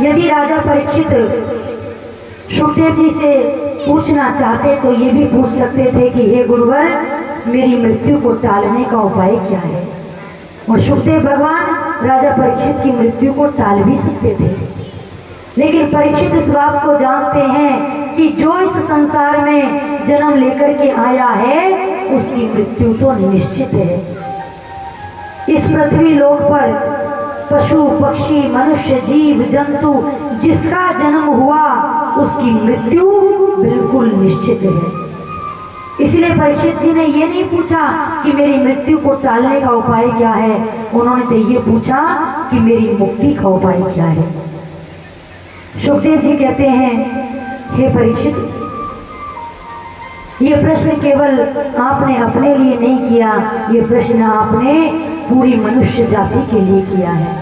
यदि राजा परीक्षित सुखदेव जी से पूछना चाहते तो ये भी पूछ सकते थे कि हे गुरुवर, मेरी मृत्यु को टालने का उपाय क्या है। और सुखदेव भगवान राजा परीक्षित की मृत्यु को टाल भी सकते थे, लेकिन परीक्षित इस बात को जानते हैं कि जो इस संसार में जन्म लेकर के आया है उसकी मृत्यु तो निश्चित है। इस पृथ्वी लोक पर पशु पक्षी मनुष्य जीव जंतु जिसका जन्म हुआ उसकी मृत्यु बिल्कुल निश्चित है। इसलिए परीक्षित जी ने ये नहीं पूछा कि मेरी मृत्यु को टालने का उपाय क्या है, उन्होंने तो ये पूछा कि मेरी मुक्ति का उपाय क्या है। सुखदेव जी कहते हैं, हे परीक्षित, ये प्रश्न केवल आपने अपने लिए नहीं किया, ये प्रश्न आपने पूरी मनुष्य जाति के लिए किया है।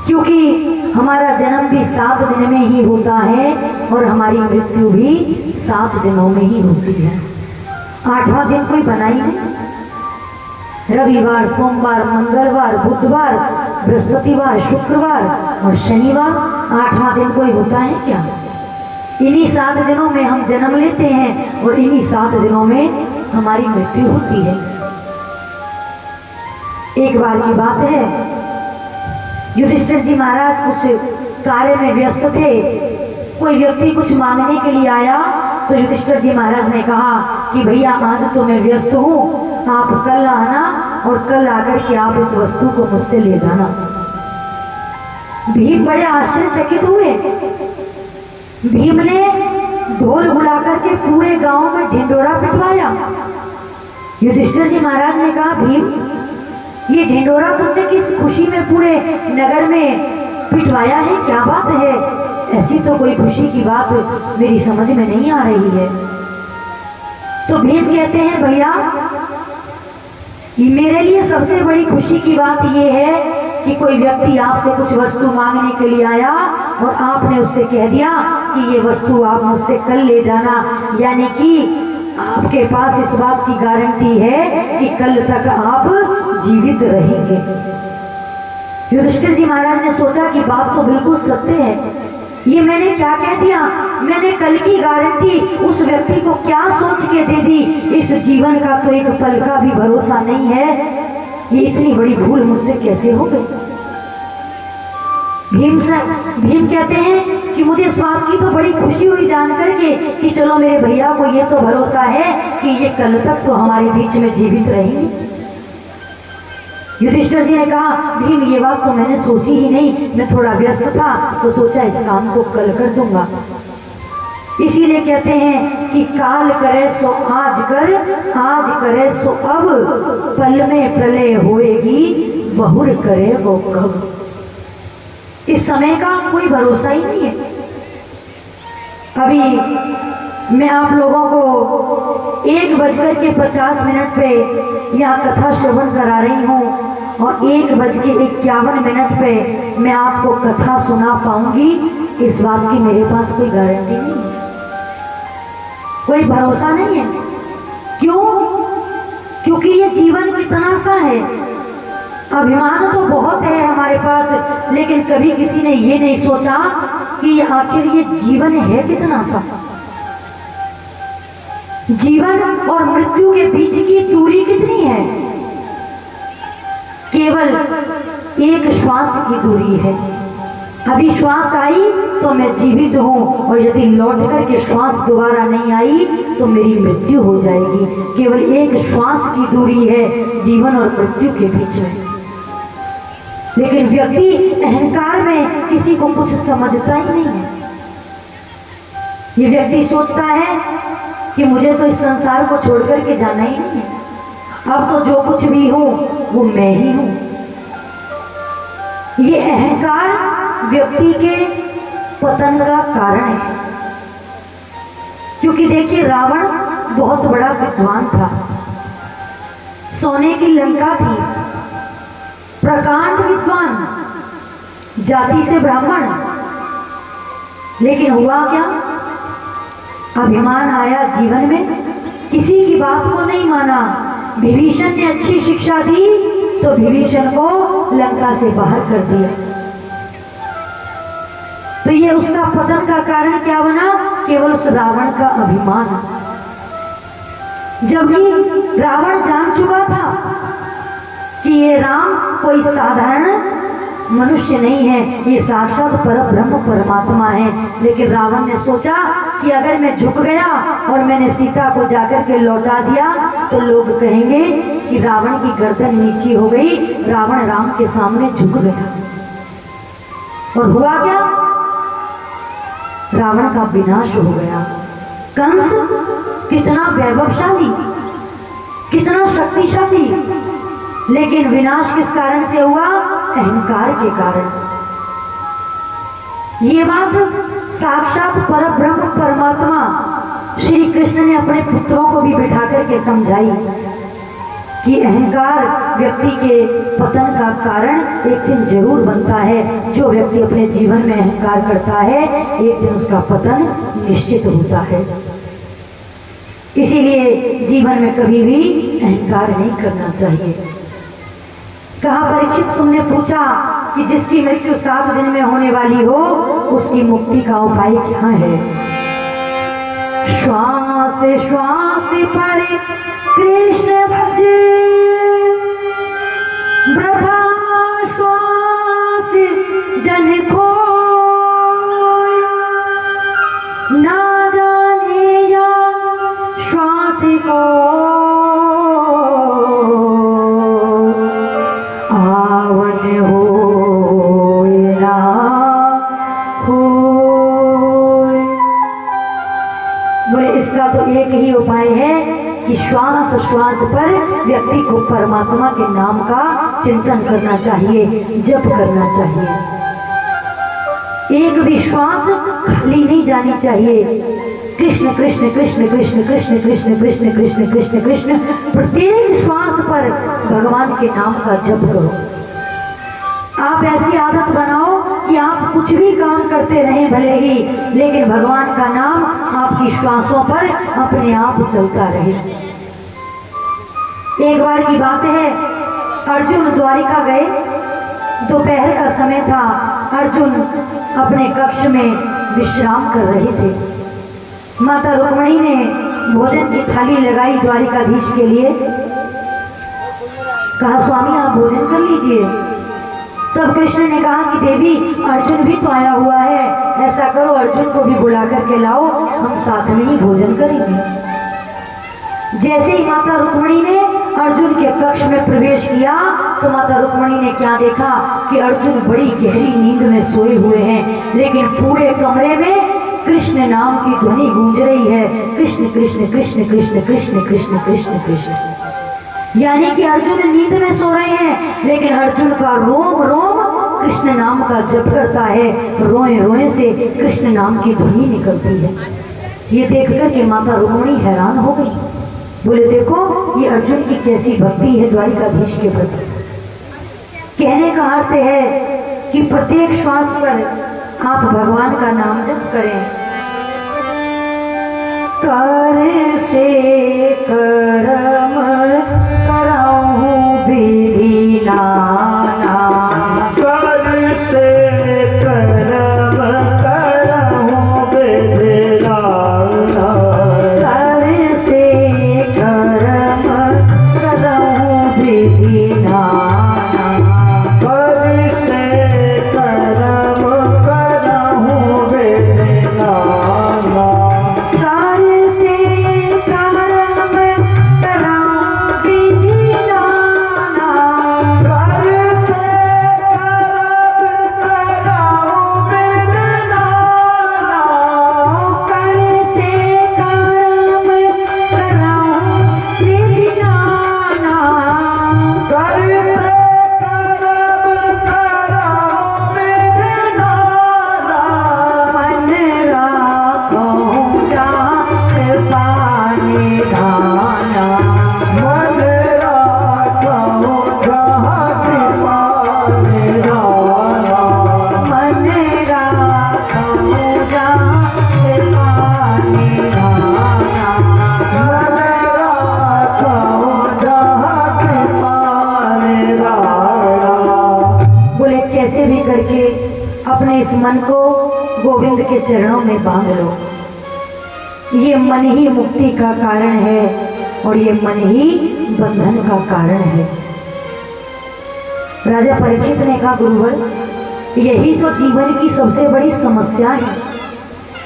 क्योंकि हमारा जन्म भी 7 दिन में ही होता है और हमारी मृत्यु भी 7 दिनों में ही होती है। 8वां दिन कोई बना ही नहीं। रविवार, सोमवार, मंगलवार, बुधवार, बृहस्पतिवार, शुक्रवार और शनिवार, 8वां दिन कोई होता है क्या? इन्हीं 7 दिनों में हम जन्म लेते हैं और इन्हीं 7 दिनों में हमारी मृत्यु होती है। एक बार की बात है, युधिष्ठिर जी महाराज कुछ कार्य में व्यस्त थे। कोई व्यक्ति कुछ मांगने के लिए आया तो युधिष्ठिर जी महाराज ने कहा कि भैया आज तो मैं व्यस्त हूँ, आप कल आना और कल आकर के आप इस वस्तु को मुझसे ले जाना। भीम बड़े आश्चर्यचकित हुए। भीम ने ढोल बुलाकर के पूरे गांव में ढिंडोरा पिटवाया। युधिष्ठिर जी महाराज ने कहा, भीम ये ढिंडोरा तुमने किस खुशी में पूरे नगर में पिटवाया है, क्या बात है? ऐसी तो कोई खुशी की बात मेरी समझ में नहीं आ रही है। तो भीम कहते हैं, भैया मेरे लिए सबसे बड़ी खुशी की बात यह है कि कोई व्यक्ति आपसे कुछ वस्तु मांगने के लिए आया और आपने उससे कह दिया कि ये वस्तु आप मुझसे कल ले जाना, यानी कि आपके पास इस बात की गारंटी है कि कल तक आप जीवित रहेंगे। युधिष्ठिर जी महाराज ने सोचा कि बात तो बिल्कुल सत्य है, ये मैंने क्या कह दिया, मैंने कल की गारंटी उस व्यक्ति को क्या सोच के दे दी, इस जीवन का तो एक पल का भी भरोसा नहीं है, ये इतनी बड़ी भूल मुझसे कैसे हो गई। भीम कहते हैं कि मुझे इस बात की तो बड़ी खुशी हुई जान करके कि चलो मेरे भैया को ये तो भरोसा है कि ये कल तक तो हमारे बीच में जीवित रहेंगे। युधिष्ठिर जी ने कहा, भीम ये बात तो मैंने सोची ही नहीं, मैं थोड़ा व्यस्त था तो सोचा इस काम को कल कर दूंगा। इसीलिए कहते हैं कि काल करे सो आज कर, आज करे सो अब, पल में प्रलय होएगी बहुर करे वो कब। इस समय का कोई भरोसा ही नहीं है। अभी मैं आप लोगों को 1:50 पे यहाँ कथा श्रवण करा रही हूँ और 1:51 पे मैं आपको कथा सुना पाऊंगी, इस बात की मेरे पास कोई गारंटी नहीं है, कोई भरोसा नहीं है। क्यों? क्योंकि ये जीवन कितना सा है। अभिमान तो बहुत है हमारे पास, लेकिन कभी किसी ने ये नहीं सोचा कि आखिर ये जीवन है कितना सा। जीवन और मृत्यु के बीच की दूरी कितनी है? केवल एक श्वास की दूरी है। अभी श्वास आई तो मैं जीवित हूं और यदि लौट करके श्वास दोबारा नहीं आई तो मेरी मृत्यु हो जाएगी। केवल एक श्वास की दूरी है जीवन और मृत्यु के बीच में। लेकिन व्यक्ति अहंकार में किसी को कुछ समझता ही नहीं है। ये व्यक्ति सोचता है कि मुझे तो इस संसार को छोड़ करके जाना ही नहीं है, अब तो जो कुछ भी हूं वो मैं ही हूं। ये अहंकार व्यक्ति के पतन का कारण है। क्योंकि देखिए, रावण बहुत बड़ा विद्वान था, सोने की लंका थी, प्रकांड विद्वान, जाति से ब्राह्मण, लेकिन हुआ क्या? अभिमान आया जीवन में, किसी की बात को नहीं माना। विभीषण ने अच्छी शिक्षा दी तो विभीषण को लंका से बाहर कर दिया। तो ये उसका पतन का कारण क्या बना? केवल उस रावण का अभिमान। जबकि रावण जान चुका था कि ये राम कोई साधारण मनुष्य नहीं है, ये साक्षात परब्रह्म परमात्मा है। लेकिन रावण ने सोचा कि अगर मैं झुक गया और मैंने सीता को जाकर के लौटा दिया तो लोग कहेंगे कि रावण की गर्दन नीची हो गई। रावण राम के सामने झुक गया और हुआ क्या? रावण का विनाश हो गया। कंस कितना वैभवशाली, कितना शक्तिशाली, लेकिन विनाश किस कारण से हुआ? अहंकार के कारण। ये बात साक्षात परब्रह्म परमात्मा श्री कृष्ण ने अपने पुत्रों को भी बिठा करके समझाई कि अहंकार व्यक्ति के पतन का कारण एक दिन जरूर बनता है। जो व्यक्ति अपने जीवन में अहंकार करता है एक दिन उसका पतन निश्चित होता है। इसीलिए जीवन में कभी भी अहंकार नहीं करना चाहिए। कहा परीक्षित, तुमने पूछा कि जिसकी मृत्यु 7 दिन में होने वाली हो उसकी मुक्ति का उपाय क्या है? श्वास श्वास पर कृष्ण भज, वृथा श्वास जन खोय, ना जाने या श्वास को आवन हो ना हो। बोले इसका तो एक ही उपाय है कि श्वास श्वास पर व्यक्ति को परमात्मा के नाम का चिंतन करना चाहिए, जप करना चाहिए। एक भी श्वास खाली नहीं जानी चाहिए। कृष्ण कृष्ण कृष्ण कृष्ण कृष्ण कृष्ण कृष्ण कृष्ण कृष्ण कृष्ण, प्रत्येक श्वास पर भगवान के नाम का जप करो। आप ऐसी आदत बनाओ कि आप कुछ भी काम करते रहें भले ही, लेकिन भगवान का नाम आपकी श्वासों पर अपने आप चलता रहे। एक बार की बात है, अर्जुन द्वारिका गए, दोपहर का समय था। अर्जुन अपने कक्ष में विश्राम कर रहे थे। माता रुक्मिणी ने भोजन की थाली लगाई द्वारिकाधीश के लिए। कहा स्वामी आप भोजन कर लीजिए। तब कृष्ण ने कहा कि देवी अर्जुन भी तो आया हुआ है, ऐसा करो अर्जुन को भी बुला करके लाओ, हम साथ में ही भोजन करेंगे। जैसे ही माता रुक्मिणी ने अर्जुन के कक्ष में प्रवेश किया तो माता रुक्मिणी ने क्या देखा कि अर्जुन बड़ी गहरी नींद में सोए हुए हैं, लेकिन पूरे कमरे में कृष्ण नाम की ध्वनि गूंज रही है। कृष्ण कृष्ण कृष्ण कृष्ण कृष्ण कृष्ण कृष्ण कृष्ण, यानी कि अर्जुन नींद में सो रहे हैं, लेकिन अर्जुन का रोम रोम कृष्ण नाम का जप करता है। रोए रोए से कृष्ण नाम की ध्वनि निकलती है। ये देखकर के माता रुक्मिणी हैरान हो गई। बोले देखो ये अर्जुन की कैसी भक्ति है द्वारिकाधीश के प्रति। कहने का अर्थ है कि प्रत्येक श्वास पर आप भगवान का नाम जप करें। कर से कर्म करहूं विधि नाना, कर से कर्म करहूं विधि नाना, कर से कर्म करहूं विधि नाना, कर से कर्म करहूं विधि नाना, कर से कर्म अपने इस मन को गोविंद के चरणों में बांध लो। ये मन ही मुक्ति का कारण है और ये मन ही बंधन का कारण है। राजा परीक्षित ने कहा, गुरुवर यही तो जीवन की सबसे बड़ी समस्या है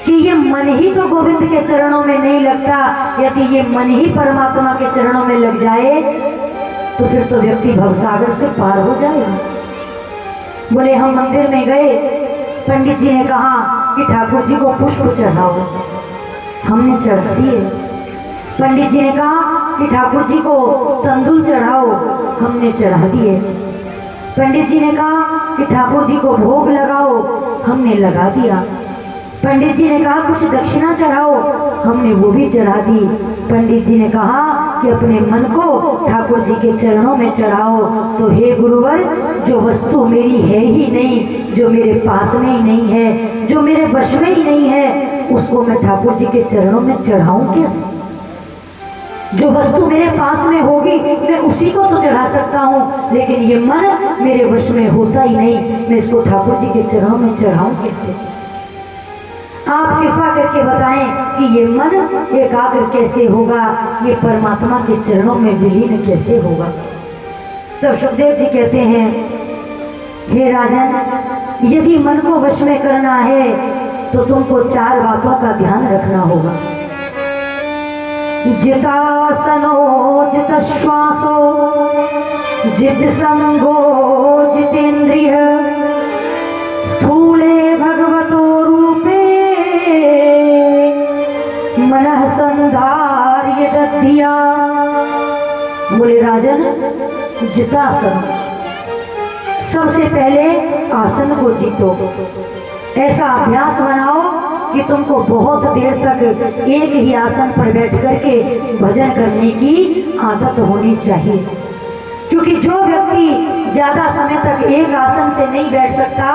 कि ये मन ही तो गोविंद के चरणों में नहीं लगता। यदि ये मन ही परमात्मा के चरणों में लग जाए तो फिर तो व्यक्ति भवसागर से पार हो जाएगा। बोले हम मंदिर में गए, पंडित जी ने कहा कि ठाकुर जी को पुष्प चढ़ाओ, हमने चढ़ा दिए। पंडित जी ने कहा कि ठाकुर जी को तंदूल चढ़ाओ, हमने चढ़ा दिए। पंडित जी ने कहा कि ठाकुर जी को भोग लगाओ, हमने लगा दिया। पंडित जी ने कहा कुछ दक्षिणा चढ़ाओ, हमने वो भी चढ़ा दी। पंडित जी ने कहा कि अपने मन को ठाकुर जी के चरणों में चढ़ाओ। तो हे गुरुवर, जो वस्तु मेरी है ही नहीं, जो मेरे पास में ही नहीं है, जो मेरे वश में ही नहीं है, उसको मैं ठाकुर जी के चरणों में चढ़ाऊं कैसे? जो वस्तु मेरे पास में होगी मैं उसी को तो चढ़ा सकता हूँ, लेकिन ये मन मेरे वश में होता ही नहीं, मैं इसको ठाकुर जी के चरणों में चढ़ाऊं कैसे? आप कृपा करके बताएं कि ये मन एकाग्र कैसे होगा, ये परमात्मा के चरणों में विलीन कैसे होगा? तब सुखदेव जी कहते हैं, हे राजन, यदि मन को वश में करना है तो तुमको 4 बातों का ध्यान रखना होगा। जितासनो जित श्वासो जित संगो जितेन्द्रिय स्थूले भगवतो रूपे मनः संधार्य दधिया। बोले राजन, जितासन, सबसे पहले आसन को जीतो। ऐसा अभ्यास बनाओ कि तुमको बहुत देर तक एक ही आसन पर बैठ करके भजन करने की आदत होनी चाहिए। क्योंकि जो व्यक्ति ज्यादा समय तक एक आसन से नहीं बैठ सकता,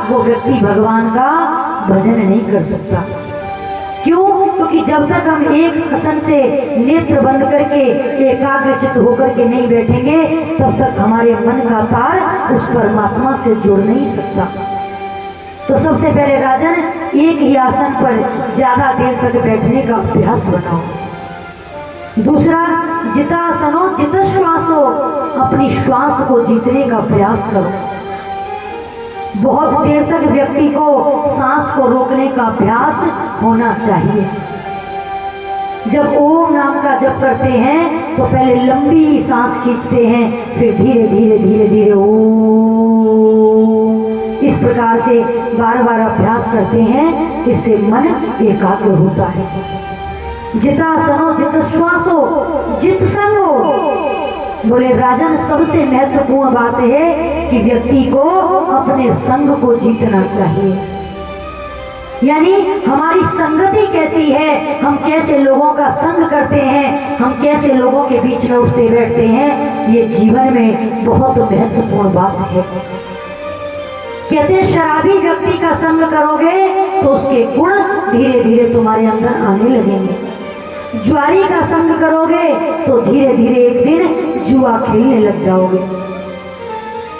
वो व्यक्ति भगवान का भजन नहीं कर सकता। क्यों? क्योंकि जब तक हम एक आसन से नेत्र बंद करके एकाग्रचित होकर के नहीं बैठेंगे, तब तक हमारे मन का तार उस परमात्मा से जुड़ नहीं सकता। तो सबसे पहले राजन, एक ही आसन पर ज्यादा देर तक बैठने का अभ्यास बनाओ। दूसरा, जितासनो जित श्वासो, अपनी श्वास को जीतने का प्रयास करो। बहुत देर तक व्यक्ति को सांस को रोकने का अभ्यास होना चाहिए। जब ओम नाम का जप करते हैं तो पहले लंबी सांस खींचते हैं, फिर धीरे धीरे धीरे धीरे ओम, इस प्रकार से बार बार अभ्यास करते हैं। इससे मन एकाग्र होता है। जितासनो जित श्वासो जित संगो। बोले राजन, सबसे महत्वपूर्ण बात है कि व्यक्ति को अपने संग को जीतना चाहिए। यानी हमारी संगति कैसी है, हम कैसे लोगों का संग करते हैं, हम कैसे लोगों के बीच में उठते बैठते हैं, ये जीवन में बहुत महत्वपूर्ण बात है। कहते हैं शराबी व्यक्ति का संग करोगे तो उसके गुण धीरे धीरे तुम्हारे अंदर आने लगेंगे। जुआरी का संग करोगे तो धीरे धीरे एक दिन जुआ खेलने लग जाओगे।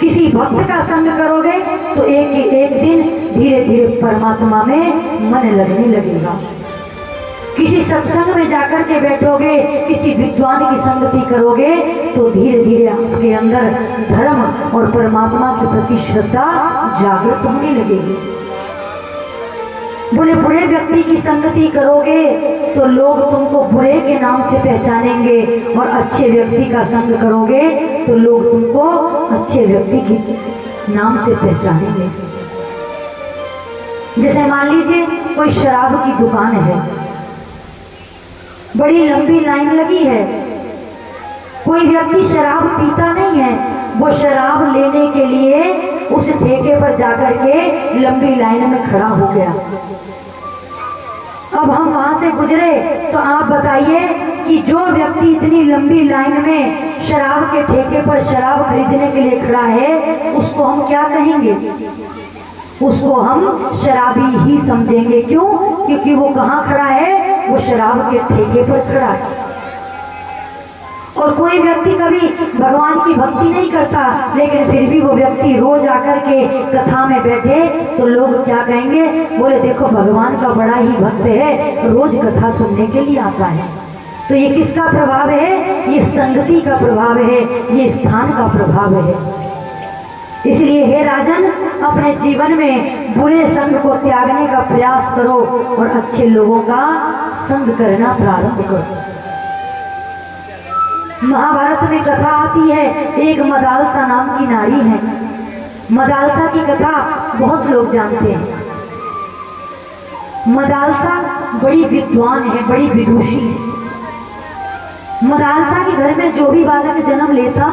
किसी भक्त का संग करोगे तो एक दिन धीरे धीरे परमात्मा में मन लगने लगेगा। किसी सत्संग में जाकर के बैठोगे, किसी विद्वान की संगति करोगे तो धीरे धीरे आपके अंदर धर्म और परमात्मा के प्रति श्रद्धा जागृत होने लगेगी। बोले बुरे व्यक्ति की संगति करोगे तो लोग तुमको बुरे के नाम से पहचानेंगे, और अच्छे व्यक्ति का संग करोगे तो लोग तुमको अच्छे व्यक्ति के नाम से पहचानेंगे। जैसे मान लीजिए कोई शराब की दुकान है, बड़ी लंबी लाइन लगी है, कोई व्यक्ति शराब पीता नहीं है, वो शराब लेने के लिए उस ठेके पर जाकर के लंबी लाइन में खड़ा हो गया। अब हम वहां से गुजरे तो आप बताइए कि जो व्यक्ति इतनी लंबी लाइन में शराब के ठेके पर शराब खरीदने के लिए खड़ा है, उसको हम क्या कहेंगे? उसको हम शराबी ही समझेंगे। क्यों? क्योंकि वो कहाँ खड़ा है? वो शराब के ठेके पर खड़ा है। और कोई व्यक्ति कभी भगवान की भक्ति नहीं करता, लेकिन फिर भी वो व्यक्ति रोज आकर के कथा में बैठे तो लोग क्या कहेंगे, बोले देखो भगवान का बड़ा ही भक्त है, रोज कथा सुनने के लिए आता है। तो ये किसका प्रभाव है? ये संगति का प्रभाव है, ये स्थान का प्रभाव है। इसलिए हे राजन, अपने जीवन में बुरे संग को त्यागने का प्रयास करो और अच्छे लोगों का संग करना प्रारंभ करो। महाभारत में कथा आती है, एक मदालसा नाम की नारी है। मदालसा की कथा बहुत लोग जानते हैं। मदालसा बड़ी विद्वान है, बड़ी विदुषी है। मदालसा के घर में जो भी बालक जन्म लेता,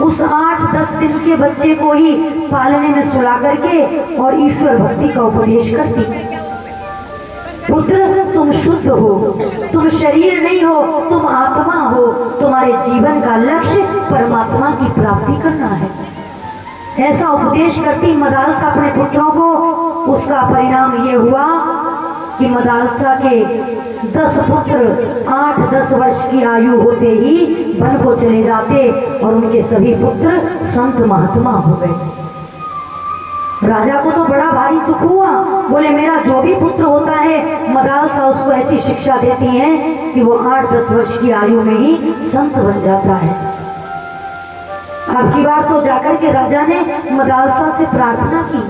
उस 8-10 दिन के बच्चे को ही पालने में सुला करके और ईश्वर भक्ति का उपदेश करती। पुत्र तुम शुद्ध हो, तुम शरीर नहीं हो, तुम आत्मा हो, तुम्हारे जीवन का लक्ष्य परमात्मा की प्राप्ति करना है, ऐसा उपदेश करती मदालसा अपने पुत्रों को। उसका परिणाम ये हुआ कि मदालसा के 10 पुत्र 8-10 वर्ष की आयु होते ही वन को चले जाते और उनके सभी पुत्र संत महात्मा हो गए। राजा को तो बड़ा भारी दुख हुआ, बोले मेरा जो भी पुत्र होता है, मदालसा उसको ऐसी शिक्षा देती है कि वो 8-10 वर्ष की आयु में ही संत बन जाता है। अब की बार तो जाकर के राजा ने मदालसा से प्रार्थना की।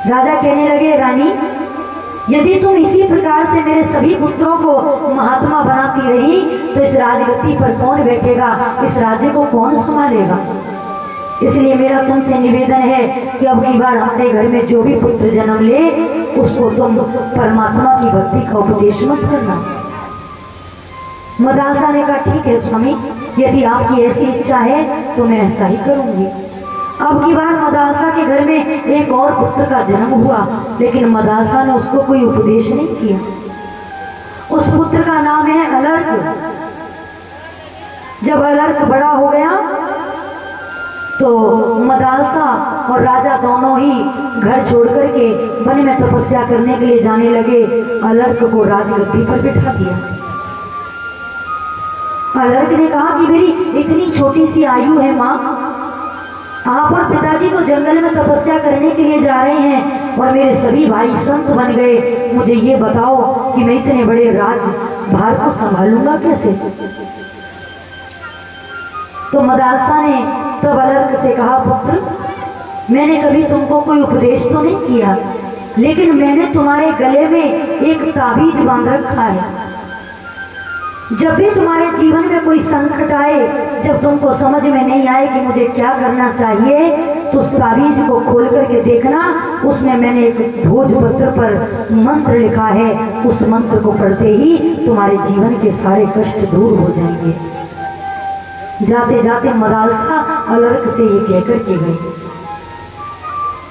राजा कहने लगे, रानी यदि तुम इसी प्रकार से मेरे सभी पुत्रों को महात्मा बनाती रही तो इस राजगद्दी पर कौन बैठेगा, इस राज्य को कौन संभालेगा। इसलिए मेरा तुमसे निवेदन है कि अब की बार हमारे घर में जो भी पुत्र जन्म ले उसको तुम परमात्मा की भक्ति का उपदेश मत करना। मदालसा ने कहा ठीक है स्वामी, यदि आपकी ऐसी इच्छा है तो मैं ऐसा ही करूंगी। अब की बार मदालसा के घर में एक और पुत्र का जन्म हुआ, लेकिन मदालसा ने उसको कोई उपदेश नहीं किया। उस पुत्र का नाम है अलर्क। जब अलर्क बड़ा हो गया तो मदालसा और राजा दोनों ही घर छोड़ करके वन में तपस्या करने के लिए जाने लगे। अलर्क को राजगद्दी पर बिठा दिया। अलर्क ने कहा कि मेरी इतनी छोटी सी आयु है माँ, आप और पिताजी तो जंगल में तपस्या करने के लिए जा रहे हैं और मेरे सभी भाई संत बन गए, मुझे ये बताओ कि मैं इतने बड़े राजभार को संभालूंगा कैसे। तो मदालसा ने तब अलर्क से कहा, पुत्र मैंने कभी तुमको कोई उपदेश तो नहीं किया, लेकिन मैंने तुम्हारे गले में एक ताबीज बांध रखा है। जब भी तुम्हारे जीवन में कोई संकट आए, जब तुमको समझ में नहीं आए कि मुझे क्या करना चाहिए, तो उस ताबीज को खोल करके देखना, उसमें मैंने एक भोजपत्र पर मंत्र लिखा है। उस मंत्र को पढ़ते ही तुम्हारे जीवन के सारे कष्ट दूर हो जाएंगे। जाते जाते मदालसा अलर्क से ये कहकर के गई।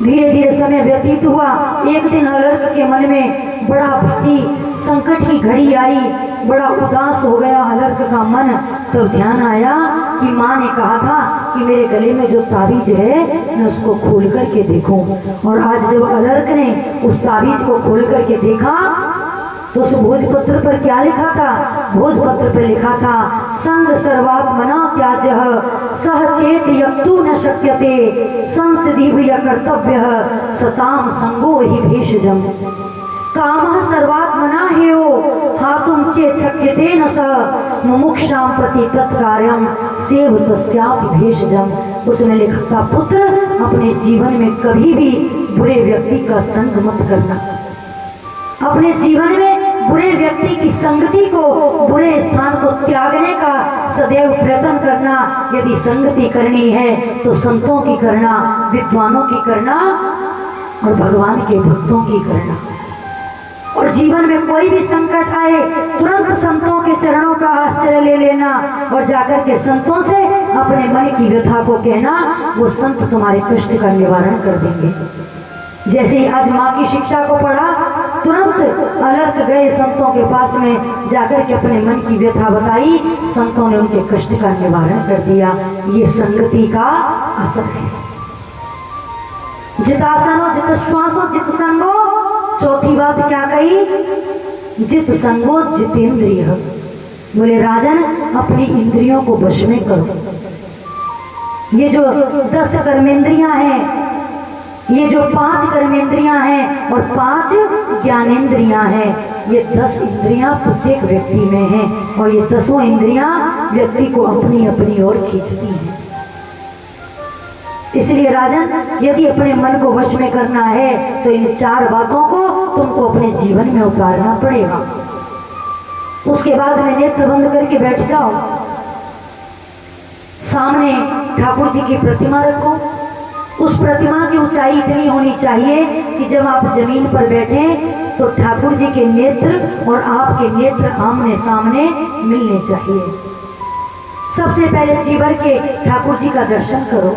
धीरे धीरे समय व्यतीत हुआ। एक दिन अलर्क के मन में बड़ा भारी संकट की घड़ी आई, बड़ा उदास हो गया अलर्क का मन। तब ध्यान आया कि माँ ने कहा था कि मेरे गले में जो ताबीज है मैं उसको खोल करके देखूं। और आज जब अलर्क ने उस ताबीज को खोल करके देखा तो उस भोजपत्र पर क्या लिखा था? भोजपत्र पर लिखा था, संग सर्वात्मना त्याज्यः सह चेत यक्तु न शक्यते संसिधिव्य कर्तव्यः सताम संगो हि भेषजम्। कामः सर्वात्मना हेयो हातुं चेत् शक्यते न स मुमुक्षां प्रति तत्कार्यं सेव तस्यापि भेषजम्। उसने लिखा था, पुत्र अपने जीवन में कभी भी बुरे व्यक्ति का संग मत करना। अपने जीवन में बुरे व्यक्ति की संगति को, बुरे स्थान को त्यागने का सदैव प्रयत्न करना। यदि संगति करनी है तो संतों की करना, विद्वानों की करना और भगवान के भक्तों की करना। और जीवन में कोई भी संकट आए तुरंत संतों के चरणों का आश्रय ले लेना और जाकर के संतों से अपने मन की व्यथा को कहना, वो संत तुम्हारे कष्ट का निवारण कर देंगे। जैसे ही आज माँ की शिक्षा को पढ़ा, तुरंत अलर्क गए संतों के पास में, जाकर के अपने मन की व्यथा बताई। संतों ने उनके कष्ट का निवारण कर दिया। ये संगति का असर है। जितासनो जित श्वासो जित संगो, चौथी बात क्या कही? जित संगो जितेंद्रिय। बोले राजन अपनी इंद्रियों को वश में करो। ये जो 10 कर्मेंद्रियां हैं, ये जो 5 कर्मेंद्रियां हैं और 5 ज्ञानेंद्रियां हैं, ये 10 इंद्रियां प्रत्येक व्यक्ति में हैं और ये 10 इंद्रियां व्यक्ति को अपनी अपनी ओर खींचती हैं। इसलिए राजन यदि अपने मन को वश में करना है तो इन 4 बातों को तुमको अपने जीवन में उतारना पड़ेगा। उसके बाद में नेत्र बंद करके बैठ जाओ, सामने ठाकुर जी की प्रतिमा रखो। उस प्रतिमा की ऊंचाई इतनी होनी चाहिए कि जब आप जमीन पर बैठे तो ठाकुर जी के नेत्र और आपके नेत्र आमने सामने मिलने चाहिए। सबसे पहले जीवर के ठाकुर जी का दर्शन करो,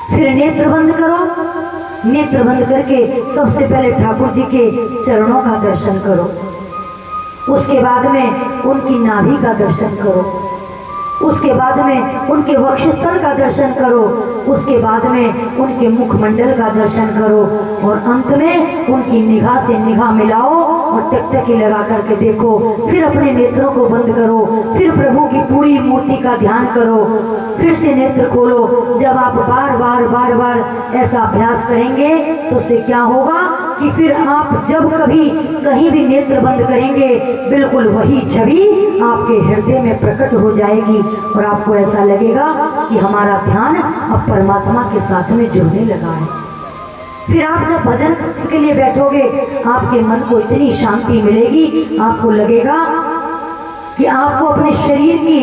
फिर नेत्र बंद करो। नेत्र बंद करके सबसे पहले ठाकुर जी के चरणों का दर्शन करो, उसके बाद में उनकी नाभि का दर्शन करो, उसके बाद में उनके वक्षस्थल का दर्शन करो, उसके बाद में उनके मुखमंडल का दर्शन करो और अंत में उनकी निगाह से निगाह मिलाओ और टकटकी लगा करके देखो। फिर अपने नेत्रों को बंद करो, फिर प्रभु की पूरी मूर्ति का ध्यान करो, फिर से नेत्र खोलो। जब आप बार बार ऐसा अभ्यास करेंगे तो उससे क्या होगा कि फिर आप जब कभी कहीं भी नेत्र बंद करेंगे बिल्कुल वही छवि आपके हृदय में प्रकट हो जाएगी और आपको ऐसा लगेगा कि हमारा ध्यान अब परमात्मा के साथ में जुड़ने लगा है। फिर आप जब भजन के लिए बैठोगे आपके मन को इतनी शांति मिलेगी, आपको लगेगा कि आपको अपने शरीर की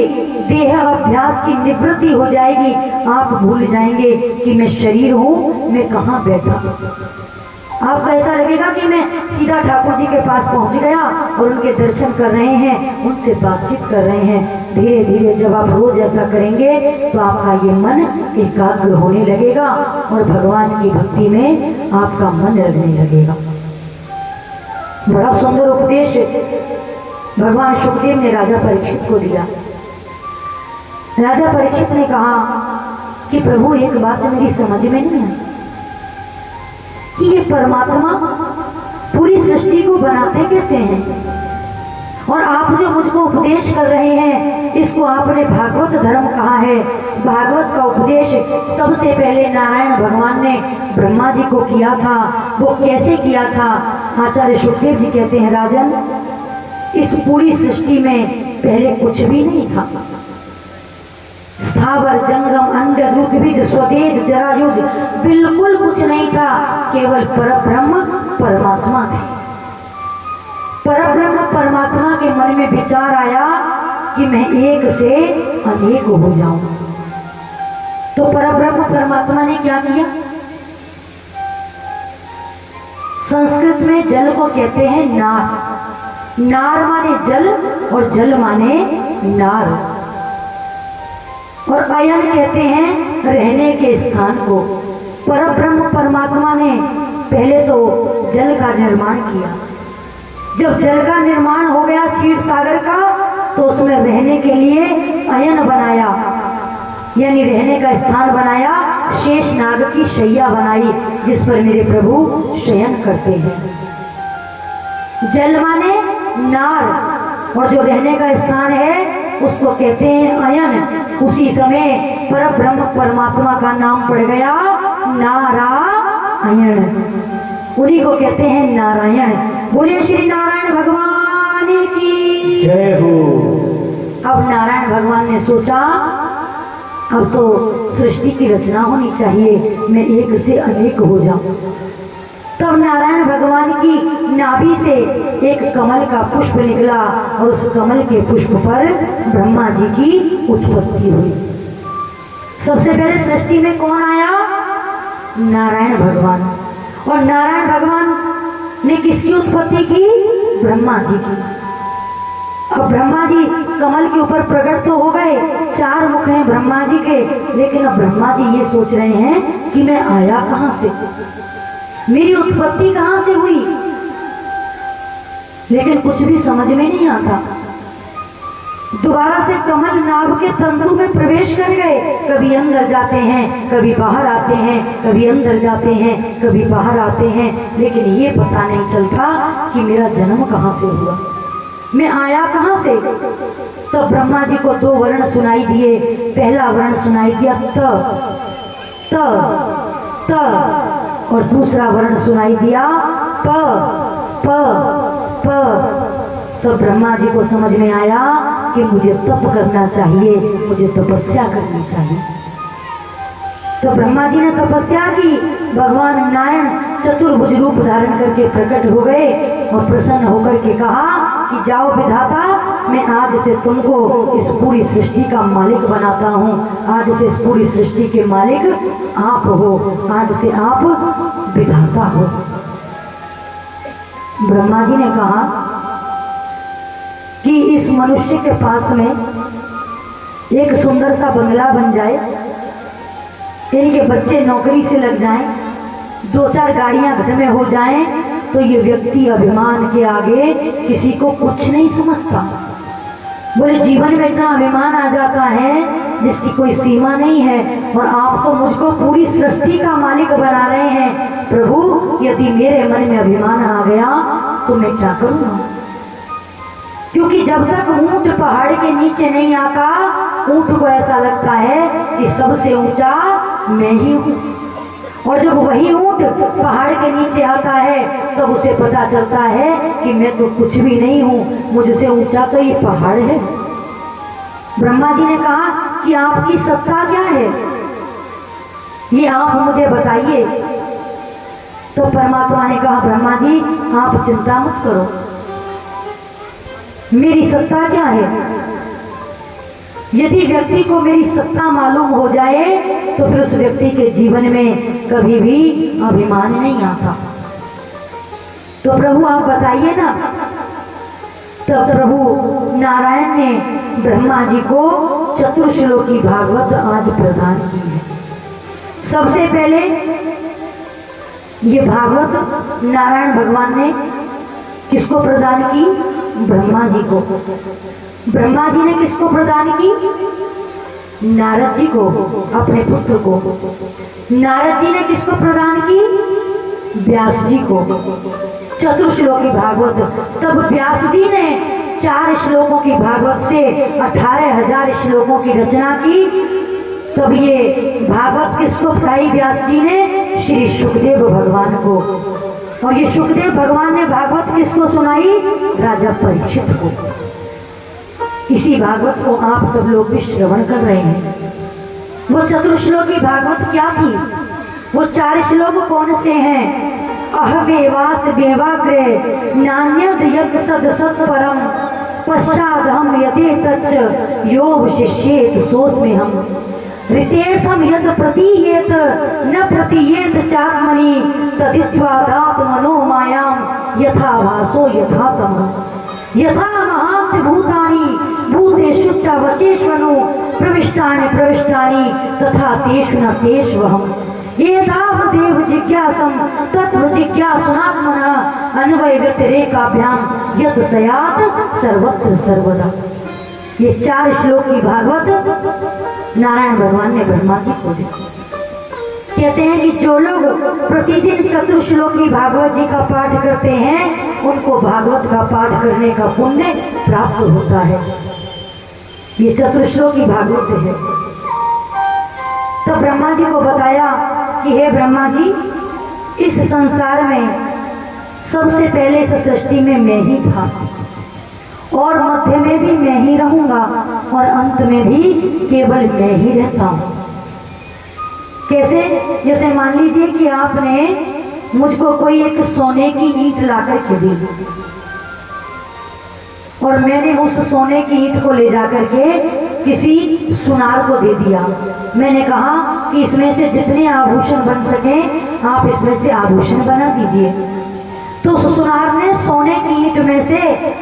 देह अभ्यास की निवृत्ति हो जाएगी। आप भूल जाएंगे कि मैं शरीर हूँ, मैं कहाँ बैठा। आपको ऐसा लगेगा कि मैं सीधा ठाकुर जी के पास पहुंच गया और उनके दर्शन कर रहे हैं, उनसे बातचीत कर रहे हैं। धीरे धीरे जब आप रोज ऐसा करेंगे तो आपका ये मन एकाग्र होने लगेगा और भगवान की भक्ति में आपका मन लगने लगेगा। बड़ा सुंदर उपदेश भगवान सुखदेव ने राजा परीक्षित को दिया। राजा परीक्षित ने कहा कि प्रभु एक बात मेरी समझ में नहीं आई कि ये परमात्मा पूरी सृष्टि को बनाते कैसे हैं और आप जो मुझको उपदेश कर रहे हैं इसको आपने भागवत धर्म कहा है। भागवत का उपदेश सबसे पहले नारायण भगवान ने ब्रह्मा जी को किया था। वो कैसे किया था? आचार्य सुखदेव जी कहते हैं राजन इस पूरी सृष्टि में पहले कुछ भी नहीं था। स्थावर जंगम अंडज उद्भिज स्वदेज जरायुज बिल्कुल कुछ नहीं था, केवल परब्रह्म परमात्मा थे। परब्रह्म परमात्मा के मन में विचार आया कि मैं एक से अनेक हो जाऊं। तो परब्रह्म परमात्मा ने क्या किया? संस्कृत में जल को कहते हैं नार। नार माने जल और जल माने नार और अयन कहते हैं रहने के स्थान को। परब्रह्म परमात्मा ने पहले तो जल का निर्माण किया। जब जल का निर्माण हो गया क्षीर सागर का तो उसमें रहने के लिए अयन बनाया, यानी रहने का स्थान बनाया। शेष नाग की शैया बनाई जिस पर मेरे प्रभु शयन करते हैं। जल माने नार और जो रहने का स्थान है उसको कहते हैं अयन। उसी समय परब्रह्म परमात्मा का नाम पड़ गया नारायण, उन्हीं को कहते हैं नारायण। बोले श्री नारायण भगवान की जय हो। अब नारायण भगवान ने सोचा अब तो सृष्टि की रचना होनी चाहिए, मैं एक से अनेक हो जाऊं। तब नारायण भगवान की नाभि से एक कमल का पुष्प निकला और उस कमल के पुष्प पर ब्रह्मा जी की उत्पत्ति हुई। सबसे पहले सृष्टि में कौन आया? नारायण भगवान। और नारायण भगवान ने किसकी उत्पत्ति की? ब्रह्मा जी की। अब ब्रह्मा जी कमल के ऊपर प्रकट तो हो गए, 4 मुख हैं ब्रह्मा जी के, लेकिन अब ब्रह्मा जी ये सोच रहे हैं कि मैं आया कहां से, मेरी उत्पत्ति कहां से हुई। लेकिन कुछ भी समझ में नहीं आता। दोबारा से कमल नाभ के तंतु में प्रवेश कर गए, कभी अंदर जाते हैं कभी बाहर आते हैं, कभी अंदर जाते हैं कभी बाहर आते हैं, लेकिन ये पता नहीं चलता कि मेरा जन्म कहां से हुआ। मैं आया कहाँ से? तो ब्रह्मा जी को दो वर्ण सुनाई दिए। पहला वर्ण सुनाई दिया त त, और दूसरा वर्ण सुनाई दिया प प प। तो ब्रह्मा जी को समझ में आया कि मुझे तप करना चाहिए, मुझे तपस्या करनी चाहिए। तो ब्रह्मा जी ने तपस्या की। भगवान नारायण चतुर्भुज रूप धारण करके प्रकट हो गए और प्रसन्न होकर के कहा कि जाओ विधाता, मैं आज से तुमको इस पूरी सृष्टि का मालिक बनाता हूँ। आज से इस पूरी सृष्टि के मालिक आप हो, आज से आप विधाता हो। ब्रह्मा जी ने कहा कि इस मनुष्य के पास में एक सुंदर सा बंगला बन जाए, इनके बच्चे नौकरी से लग जाएं, दो चार गाड़ियां घर में हो जाएं, तो ये व्यक्ति अभिमान के आगे किसी को कुछ नहीं समझता। बोले जीवन में इतना अभिमान आ जाता है जिसकी कोई सीमा नहीं है, और आप तो मुझको पूरी सृष्टि का मालिक बना रहे हैं। प्रभु, यदि मेरे मन में अभिमान आ गया तो मैं क्या करूँगा? क्योंकि जब तक ऊंट पहाड़ के नीचे नहीं आता, ऊंट को ऐसा लगता है कि सबसे ऊंचा मैं ही हूँ। और जब वही ऊंट पहाड़ के नीचे आता है तब उसे पता चलता है कि मैं तो कुछ भी नहीं हूँ, मुझसे ऊंचा तो ये पहाड़ है। ब्रह्मा जी ने कहा कि आपकी सत्ता क्या है, ये आप मुझे बताइए। तो परमात्मा ने कहा, ब्रह्मा जी आप चिंता मत करो, मेरी सत्ता क्या है। यदि व्यक्ति को मेरी सत्ता मालूम हो जाए तो फिर उस व्यक्ति के जीवन में कभी भी अभिमान नहीं आता। तो प्रभु आप बताइए ना। तो प्रभु नारायण ने ब्रह्मा जी को चतुर्श्लोकी भागवत आज प्रदान की है। सबसे पहले ये भागवत नारायण भगवान ने किसको प्रदान की? ब्रह्मा जी को। ब्रह्मा जी ने किसको प्रदान की? नारद जी को, अपने पुत्र को। नारद जी ने किसको प्रदान की? व्यास जी को। चतुर्श्लोकी भागवत। तब व्यास जी ने 4 श्लोकों की भागवत से 18,000 श्लोकों की रचना की। तब ये भागवत किसको बताई व्यास जी ने? श्री सुखदेव भगवान को। और ये सुखदेव भगवान ने भागवत किसको सुनाई? राजा परीक्षित को। इसी भागवत को आप सब लोग भी श्रवण कर रहे हैं। वो चतुर्श्लोकी भागवत क्या थी? वो 4 श्लोक कौन से हैं? अहवेवास वेवाग्रे नान्यद यत् सद सत् परम पश्चाद हम यदे तच्च यो शिष्येत सोस्मे हम ऋतेर्थम यद प्रतीयेत न प्रतीयेत चात्मनि तदित्वादात मनोमायाम यथा भासो यथा तम यथा महांत भूतानि भूतेषु च वचेष्वनु प्रविष्टानि प्रविष्टानि तथा तेषु न तेष्वहम् एतावदेव जिज्ञासं तत्व जिज्ञासुनात्मनः अन्वय व्यतिरेकाभ्याम यत् स्यात् सर्वत्र सर्वदा। ये 4 श्लोक की भागवत नारायण भगवान ने ब्रह्मा जी को दी। कहते हैं कि जो लोग प्रतिदिन चतुर्श्लोकी भागवत जी का पाठ करते हैं उनको भागवत का पाठ करने का पुण्य प्राप्त होता है। ये चतुर्श्लोकी भागवत है। तो ब्रह्मा जी को बताया कि हे ब्रह्मा जी, इस संसार में सबसे पहले इस सृष्टि में मैं ही था, और मध्य में भी मैं ही रहूंगा, और अंत में भी केवल मैं ही रहता हूं। कैसे? जैसे मान लीजिए कि आपने मुझको कोई एक सोने की ईंट ला करके दी, और मैंने उस सोने की ईंट को ले जाकर के किसी सुनार को दे दिया। मैंने कहा कि इसमें से जितने आभूषण बन सके आप इसमें से आभूषण बना दीजिए। तो उस सुनार ने सोने की ईंट में से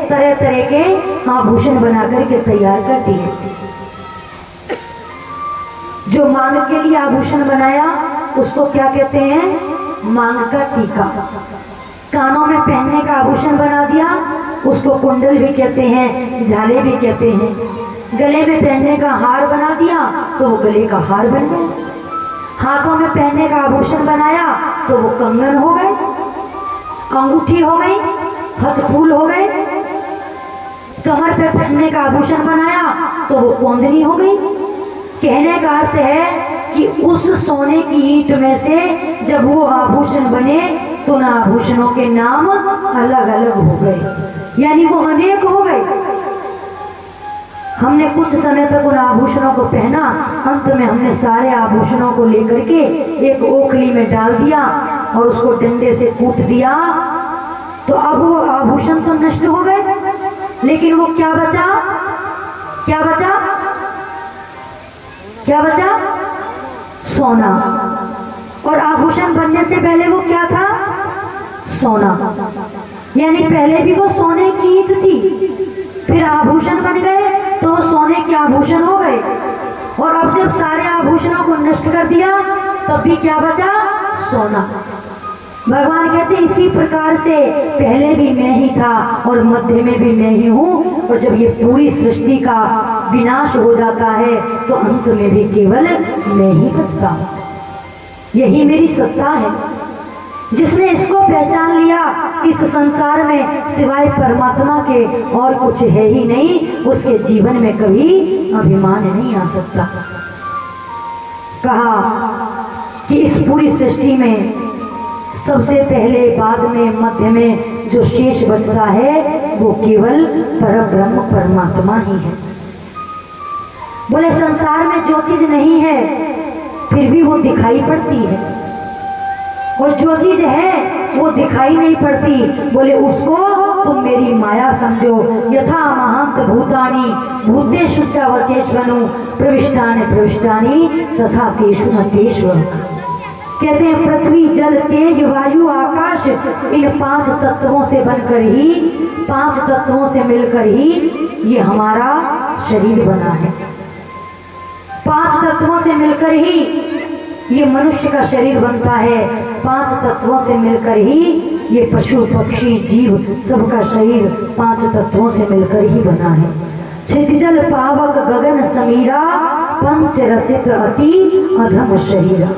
तरह तरह के आभूषण बना करके तैयार कर दिए। जो मांग के लिए आभूषण बनाया उसको क्या कहते हैं? मांग का टीका। कानों में पहनने का आभूषण बना दिया, उसको कुंडल भी कहते हैं, झाले भी कहते हैं। गले में पहनने का हार बना दिया तो वो गले का हार बन गया। हाथों में पहनने का आभूषण बनाया तो वो कंगन हो गए, अंगूठी हो गई, हथफूल हो गए। कमर पे पहनने का आभूषण बनाया तो वो कोंदनी हो गई। कहने का अर्थ है कि उस सोने की ईंट में से जब वो आभूषण बने तो उन आभूषणों के नाम अलग अलग हो गए, यानी वो अनेक हो गए। हमने कुछ समय तक उन आभूषणों को पहना, अंत में हमने सारे आभूषणों को लेकर के एक ओखली में डाल दिया और उसको डंडे से कूट दिया, तो अब वो आभूषण तो नष्ट हो गए, लेकिन वो क्या बचा? क्या बचा? क्या बचा? सोना। और आभूषण बनने से पहले वो क्या था? सोना। यानी पहले भी वो सोने की ईंट थी, फिर आभूषण बन गए तो वो सोने के आभूषण हो गए, और अब जब सारे आभूषणों को नष्ट कर दिया तब भी क्या बचा? सोना। भगवान कहते हैं इसी प्रकार से पहले भी मैं ही था और मध्य में भी मैं ही हूँ, और जब ये पूरी सृष्टि का विनाश हो जाता है तो अंत में भी केवल मैं ही बचता हूँ। यही मेरी सत्ता है। जिसने इसको पहचान लिया इस संसार में सिवाय परमात्मा के और कुछ है ही नहीं, उसके जीवन में कभी अभिमान नहीं आ सकता। कहा कि इस पूरी सृष्टि में सबसे पहले, बाद में, मध्य में जो शेष बचता है वो केवल परब्रह्म परमात्मा ही है। बोले संसार में जो चीज नहीं है फिर भी वो दिखाई पड़ती है, और जो चीज है वो दिखाई नहीं पड़ती, बोले उसको तुम मेरी माया समझो। यथा महांत भूतानि भूतेषु च वचेष्वनु प्रविष्टानि प्रविष्टानि तथा तेषु न तेषु। कहते हैं पृथ्वी जल तेज वायु आकाश इन 5 तत्वों से बनकर ही, 5 तत्वों से मिलकर ही ये हमारा शरीर बना है। 5 तत्वों से मिलकर ही ये मनुष्य का शरीर बनता है, 5 तत्वों से मिलकर ही ये पशु पक्षी जीव सबका शरीर 5 तत्वों से मिलकर ही बना है। क्षितिजल पावक गगन समीरा पंच रचित अति अधम शरीरा।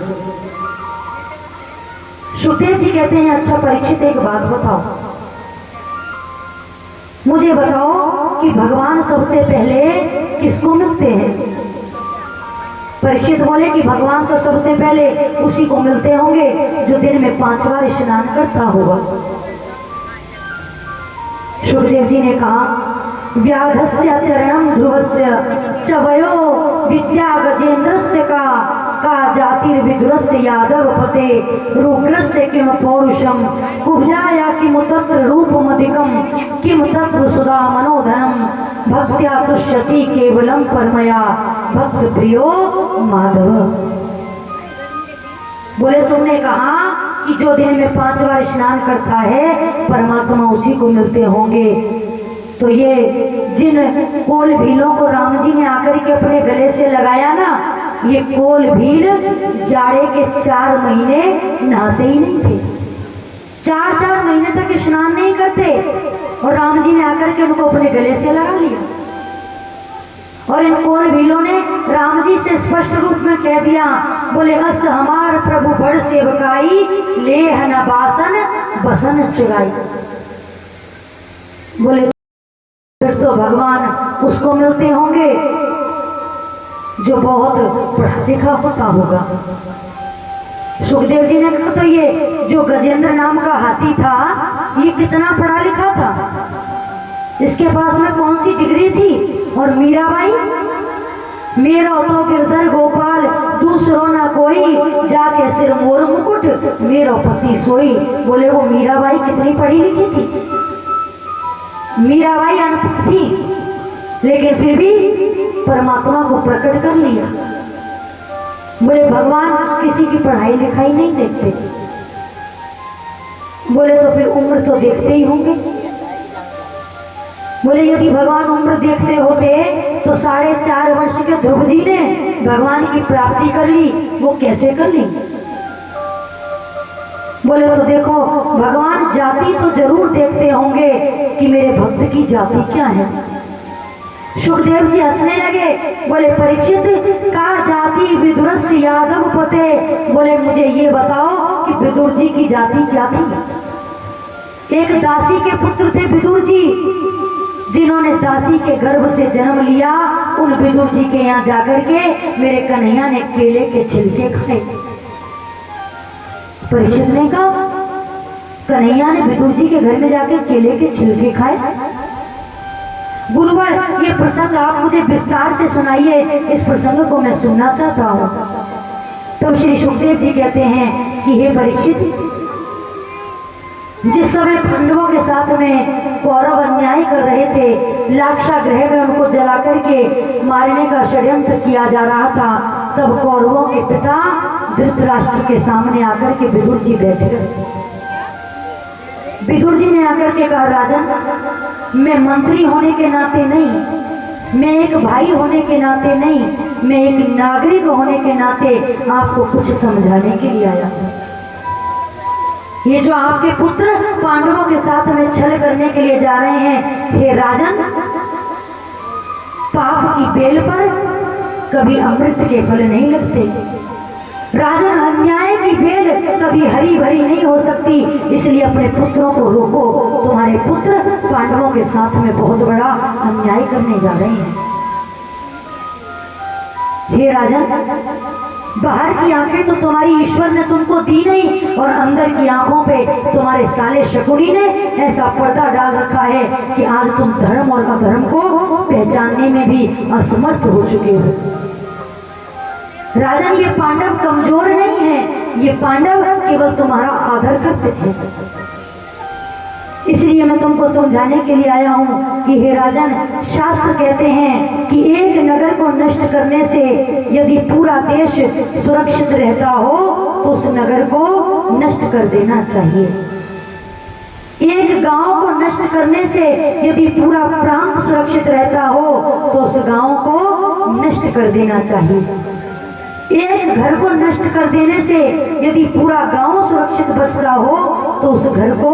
सुखदेव जी कहते हैं अच्छा परीक्षित एक बात बताओ, मुझे बताओ कि भगवान सबसे पहले किसको मिलते हैं? परीक्षित बोले कि भगवान तो सबसे पहले उसी को मिलते होंगे जो दिन में 5 बार स्नान करता होगा। सुखदेव जी ने कहा व्याधस्य चरणम ध्रुवस्य चवयो विद्या गजेंद्रस्य का जातिर्विदुरस्य यादव पते रुग्रस्य किम पौरुषम कुब्जाया किम तत्र रूपमधिकम किम तत्र सुधा मनोधनम भक्त्या तुष्यति केवलम परमया भक्त प्रियो माधव। बोले तुमने कहा कि जो दिन में 5 बार स्नान करता है परमात्मा उसी को मिलते होंगे, तो ये जिन कोल भीलों को राम जी ने आकर के अपने गले से लगाया ना, ये कोल भील जाड़े के 4 महीने नहाते ही नहीं थे, 4 महीने तक स्नान नहीं करते, और राम जी ने आकर के उनको अपने गले से लगा लिया। और इन कोल भीलों ने राम जी से स्पष्ट रूप में कह दिया, बोले अस हमार प्रभु बड़ सेवकाई लेह न बासन बसन चुराई। बोले फिर तो भगवान उसको मिलते होंगे जो बहुत पढ़ा लिखा होता होगा। सुखदेव जी ने कहा तो ये जो गजेंद्र नाम का हाथी था ये कितना पढ़ा लिखा था, इसके पास में कौन सी डिग्री थी? और मीराबाई, मेरो तो गिरधर गोपाल दूसरो ना कोई जाके सिर मोर मुकुट मेरो पति सोई। बोले वो मीराबाई कितनी पढ़ी लिखी थी? मीराबाई अनपढ़ थी, लेकिन फिर भी परमात्मा को प्रकट कर लिया। बोले भगवान किसी की पढ़ाई लिखाई नहीं देखते। बोले तो फिर उम्र तो देखते ही होंगे। बोले यदि भगवान उम्र देखते होते तो 4.5 वर्ष के ध्रुव जी ने भगवान की प्राप्ति कर ली, वो कैसे कर ली? बोले तो देखो भगवान जाति तो जरूर देखते होंगे कि मेरे भक्त की जाति क्या है। सुखदेव जी हंसने लगे, बोले परीक्षित का जाति विदुरस्य यादव पते। बोले मुझे ये बताओ कि विदुर जी की जाति क्या थी? एक दासी के पुत्र थे विदुर जी, जिन्होंने दासी के गर्भ से जन्म लिया, उन विदुर जी के यहाँ जाकर के मेरे कन्हैया ने केले के छिलके खाए। परीक्षित ने कहा, कन्हैया ने विदुर जी के घर में जाकर केले के छिलके खाए? गुरुवर, ये प्रसंग आप मुझे विस्तार से सुनाइए, इस प्रसंग को मैं सुनना चाहता हूँ। तब श्री सुखदेव जी कहते हैं कि हे परीक्षित, जिस समय पांडवों के साथ में कौरव अन्याय कर रहे थे, लाक्षागृह में उनको जला करके मारने का षड्यंत्र किया जा रहा था, तब कौरवों के पिता धृतराष्ट्र के सामने आकर के विदुर जी बैठे रहे। विदुर जी ने आकर के कहा, राजन, मैं मंत्री होने के नाते नहीं, मैं एक भाई होने के नाते नहीं, मैं एक नागरिक होने के नाते आपको कुछ समझाने के लिए आया हूं। ये जो आपके पुत्र पांडवों के साथ में छल करने के लिए जा रहे हैं, हे राजन, पाप की बेल पर कभी अमृत के फल नहीं लगते। राजन, अन्याय की बेल कभी हरी भरी नहीं हो सकती, इसलिए अपने पुत्रों को रोको। तुम्हारे पुत्र पांडवों के साथ में बहुत बड़ा अन्याय करने जा रहे हैं। हे राजन, बाहर की आंखें तो तुम्हारी ईश्वर ने तुमको दी नहीं, और अंदर की आंखों पे तुम्हारे साले शकुनी ने ऐसा पर्दा डाल रखा है कि आज तुम धर्म और अधर्म को पहचानने में भी असमर्थ हो चुके हो। राजन, ये पांडव कमजोर नहीं है, ये पांडव केवल तुम्हारा आदर करते हैं। इसलिए मैं तुमको समझाने के लिए आया हूं कि हे राजन, शास्त्र कहते हैं कि एक नगर को नष्ट करने से यदि पूरा देश सुरक्षित रहता हो तो उस नगर को नष्ट कर देना चाहिए। एक गांव को नष्ट करने से यदि पूरा प्रांत सुरक्षित रहता हो तो उस गांव को नष्ट कर देना चाहिए। एक घर को नष्ट कर देने से यदि पूरा गांव सुरक्षित बचता हो तो उस घर को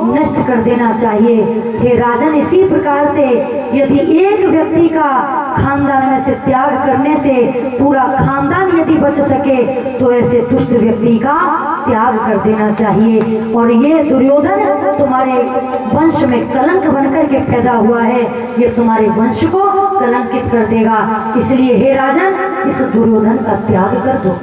नष्ट कर देना चाहिए। हे राजन, इसी प्रकार से यदि एक व्यक्ति का खानदान में से त्याग करने से पूरा खानदान यदि बच सके तो ऐसे दुष्ट व्यक्ति का त्याग कर देना चाहिए। और ये दुर्योधन तुम्हारे वंश में कलंक बनकर के पैदा हुआ है, ये तुम्हारे वंश को कलंकित कर देगा। इसलिए हे राजन, इस दुर्योधन का त्याग कर दो।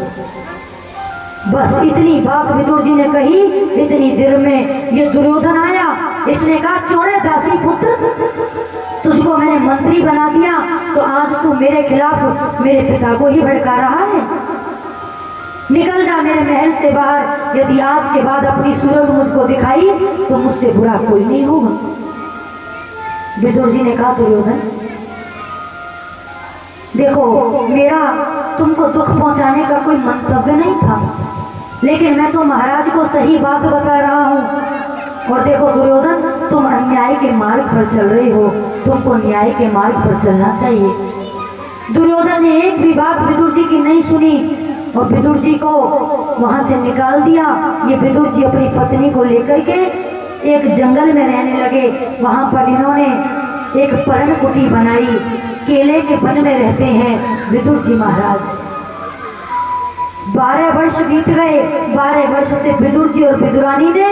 बस इतनी बात विदुर जी ने कही। इतनी देर में ये दुर्योधन आया। इसने कहा, क्यों रे दासी पुत्र, तुझको मैंने मंत्री बना दिया तो आज तू मेरे खिलाफ मेरे पिता को ही भड़का रहा है। निकल जा मेरे महल से बाहर, यदि आज के बाद अपनी सूरत मुझको दिखाई तो मुझसे बुरा कोई नहीं होगा। विदुर जी ने कहा, दुर्योधन देखो, मेरा तुमको दुख पहुंचाने का कोई मंतव्य नहीं था, लेकिन मैं तो महाराज को सही बात बता रहा हूं। और देखो दुर्योधन, तुम अन्याय के मार्ग पर चल रहे हो, तुमको न्याय के मार्ग पर चलना चाहिए। दुर्योधन ने एक भी बात विदुर जी की नहीं सुनी और विदुर जी को वहां से निकाल दिया। ये विदुर जी अपनी पत्नी को लेकर के एक जंगल में रहने लगे। वहां पर इन्होंने एक पर्ण कुटी बनाई, केले के वन में रहते हैं विदुर जी महाराज। 12 वर्ष बीत गए। 12 वर्ष से विदुर जी और विदुरानी ने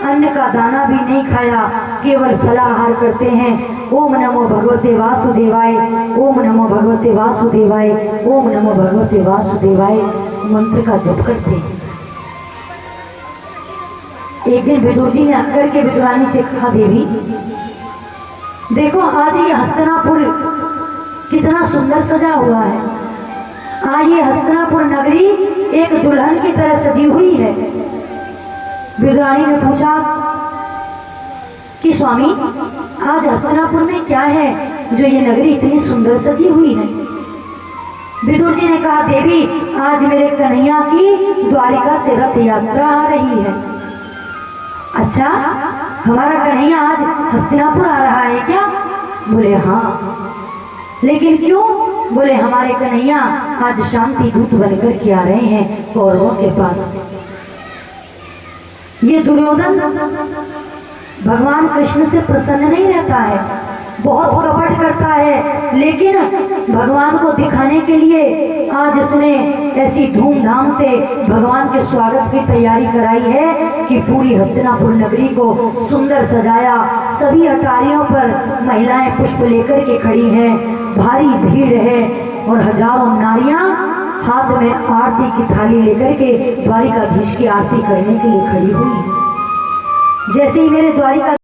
अन्न का दाना भी नहीं खाया, केवल फलाहार करते हैं। ओम नमो भगवते वासुदेवाय, ओम नमो भगवते वासुदेवाय, ओम नमो भगवते वासुदेवाय मंत्र का जप करते हैं। एक दिन विदुर जी ने आकर के विदुरानी से कहा, देवी देखो, आज ये हस्तिनापुर कितना सुंदर सजा हुआ है। आज ये हस्तिनापुर नगरी एक दुल्हन की तरह सजी हुई है। विदुरानी ने पूछा कि स्वामी, आज हस्तिनापुर में क्या है जो ये नगरी इतनी सुंदर सजी हुई है? विदुर जी ने कहा, देवी आज मेरे कन्हैया की द्वारिका से रथ यात्रा आ रही है। अच्छा, हमारा कन्हैया आज हस्तिनापुर आ रहा है क्या? बोले हाँ। लेकिन क्यों? बोले हमारे कन्हैया आज शांति दूत बनकर के आ रहे हैं कौरवों के पास। ये दुर्योधन भगवान कृष्ण से प्रसन्न नहीं रहता है। बहुत कपट करता है, लेकिन भगवान को दिखाने के लिए आज उसने ऐसी धूमधाम से भगवान के स्वागत की तैयारी कराई है कि पूरी हस्तिनापुर नगरी को सुंदर सजाया। सभी अटारियों पर महिलाएं पुष्प लेकर के खड़ी हैं, भारी भीड़ है और हजारों नारियां हाथ में आरती की थाली लेकर के द्वारिकाधीश की आरती करने के लिए खड़ी हुई। जैसे ही मेरे द्वारिका